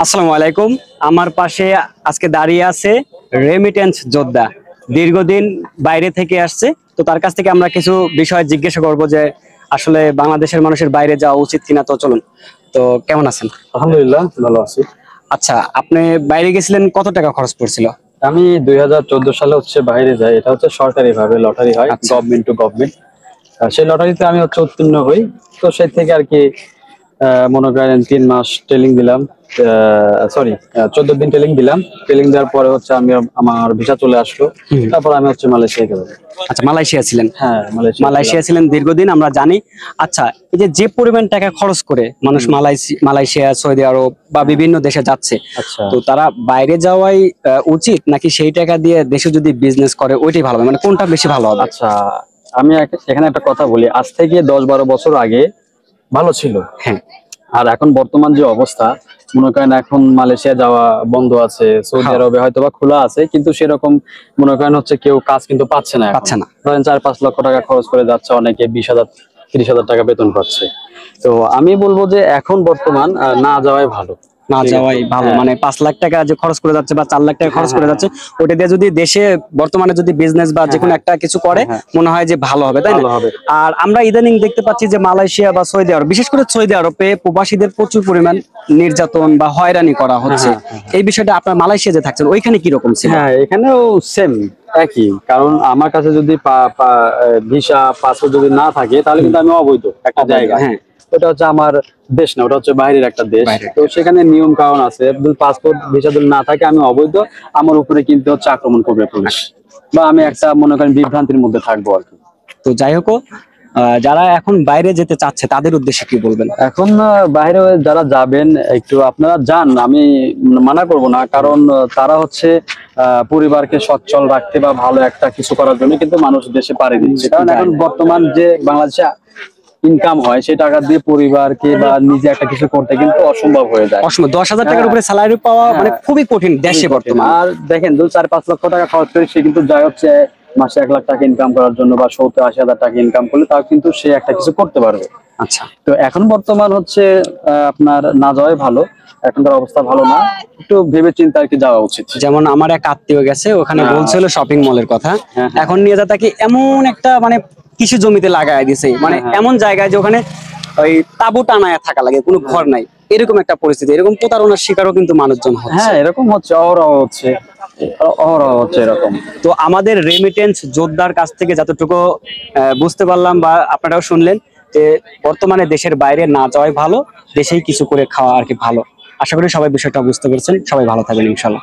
আসসালামু আলাইকুম। আমার পাশে আজকে দাঁড়িয়ে আছে রেমিটেন্স যোদ্ধা, দীর্ঘদিন বাইরে থেকে আসছে। তো তার কাছ থেকে আমরা কিছু বিষয় জিজ্ঞাসা করব যে আসলে বাংলাদেশের মানুষের বাইরে যাওয়া উচিত কিনা। তো চলুন। তো কেমন আছেন? আলহামদুলিল্লাহ ভালো আছি। আচ্ছা, আপনি বাইরে গেছিলেন, কত টাকা খরচ পড়ছিল? আমি 2014 সালে বাইরে যাই। এটা সরকারি ভাবে লটারি হয়, আচ্ছা। Government to government. সেই লটারিতে আমি উত্তীর্ণ হই। তো সেই থেকে আর কি মনে করেন 3 মাস ট্রেনিং দিলাম, সরি 14 দিন ট্রেনিং দিলাম। ট্রেনিং দেওয়ার পরে আমি আমার ভিসা চলে আসলো। তারপর আমি মালয়েশিয়া গেলাম। আচ্ছা, মালয়েশিয়া ছিলেন? হ্যাঁ, মালয়েশিয়া ছিলেন দীর্ঘদিন, আমরা জানি। আচ্ছা, এই যে যে পরিমাণ টাকা খরচ করে মানুষ মালয়েশিয়া, সৌদি আরব বা বিভিন্ন দেশে যাচ্ছে, আচ্ছা তো তারা বাইরে যাওয়াই উচিত, নাকি সেই টাকা দিয়ে দেশে যদি বিজনেস করে ওইটাই ভালো হবে? মানে কোনটা বেশি ভালো হবে? আচ্ছা, আমি এখানে একটা কথা বলি। আজ থেকে 10-12 বছর আগে ভালো ছিল। হ্যাঁ। আর এখন বর্তমান যে অবস্থা, মনে করেন এখন মালয়েশিয়া যাওয়া বন্ধ আছে, সৌদি আরবে হয়তো বা খোলা আছে, কিন্তু সেরকম মনে করেন কেউ কাজ কিন্তু পাচ্ছে না। ধরেন 4-5 লক্ষ টাকা খরচ করে যাচ্ছে, অনেকে 20,000 30,000 টাকা বেতন পাচ্ছে। তো আমি বলবো যে এখন বর্তমান না যাওয়াই ভালো। না যাওয়াই ভালো। মানে 5 লাখ টাকা যে খরচ করে যাচ্ছে বা 4 লাখ টাকা খরচ করে যাচ্ছে, ওটা দিয়ে যদি দেশে বর্তমানে যদি বিজনেস বা যে কোনো একটা কিছু করে, মনে হয় যে ভালো হবে, তাই না? আর আমরা ইদানিং দেখতে পাচ্ছি যে মালয়েশিয়া বা সৌদি আরব, বিশেষ করে সৌদি আরবে প্রবাসীদের প্রচুর পরিমাণ নির্যাতন বা হয়রানি করা হচ্ছে। এই বিষয়টা আপনার মালয়েশিয়া যে থাকছেন ওইখানে কি রকম ছিল? হ্যাঁ, এখানেও সেম একই। কারণ আমার কাছে যদি ভিসা পাসপোর্ট যদি না থাকে, তাহলে কিন্তু আমি অবৈধ একটা জায়গা। হ্যাঁ, ওটা আমার দেশ না, ওটা বাইরের একটা দেশ। তো সেখানে নিয়ম কারণ আছে। পাসপোর্ট ভিসা যদি না থাকে, আমি অবৈধ। আমার উপরে কিন্তু আক্রমণ করবে পুলিশ, বা আমি একটা মনে করেন বিভ্রান্তির মধ্যে থাকবো আর কি। তো যাই হোক, যারা এখন বাইরে যেতে চাচ্ছে তাদের উদ্দেশ্যে কি বলবেন? এখন বাইরে যারা যাবেন, একটু আপনারা যান, আমি মানা করব না। কারণ তারা পরিবারকে সচ্ছল রাখতে বা ভালো একটা কিছু করার জন্য কিন্তু মানুষ দেশে পাড়ি দিচ্ছে। কারণ এখন বর্তমান যে বাংলাদেশে ইনকাম হয়, সেই টাকা দিয়ে পরিবারকে বা নিজে একটা কিছু করতে কিন্তু অসম্ভব হয়ে যায়। অসম্ভব। 10,000 টাকার উপরে স্যালারি পাওয়া মানে খুবই কঠিন দেশে বর্তমানে। আর দেখেন, 4-5 লক্ষ টাকা খরচ করে সে কিন্তু যায় মাসে 1 লাখ টাকা ইনকাম করার জন্য, বা 70-80 হাজার টাকা ইনকাম করলে তাও কিন্তু সে একটা কিছু করতে পারবে। আচ্ছা। তো এখন বর্তমান আপনার না যাওয়াই ভালো। এখনকার অবস্থা ভালো না, একটু ভেবে চিন্তে আর কি যাওয়া উচিত। যেমন আমার এক আত্মীয় গেছে, ওখানে বলছিল শপিং মলের কথা। এখন নিয়ে যা তাকে এমন একটা মানে কিছু জমিতে লাগাই দিছে, মানে এমন জায়গায় যে ওখানে ওই তাবু টানায় থাকা লাগে, কোনো ঘর নাই, এরকম একটা পরিস্থিতি। এরকম প্রতারণার শিকারও কিন্তু মানুষজন হচ্ছে। হ্যাঁ, এরকম অহরহ হচ্ছে এরকম। তো আমাদের রেমিটেন্স যোদ্ধার কাছ থেকে যতটুকু বুঝতে পারলাম বা আপনারাও শুনলেন, যে বর্তমানে দেশের বাইরে না যাওয়াই ভালো, দেশেই কিছু করে খাওয়া আর কি ভালো। আশা করি সবাই বিষয়টা বুঝতে পেরেছেন। সবাই ভালো থাকবেন ইনশাল্লাহ।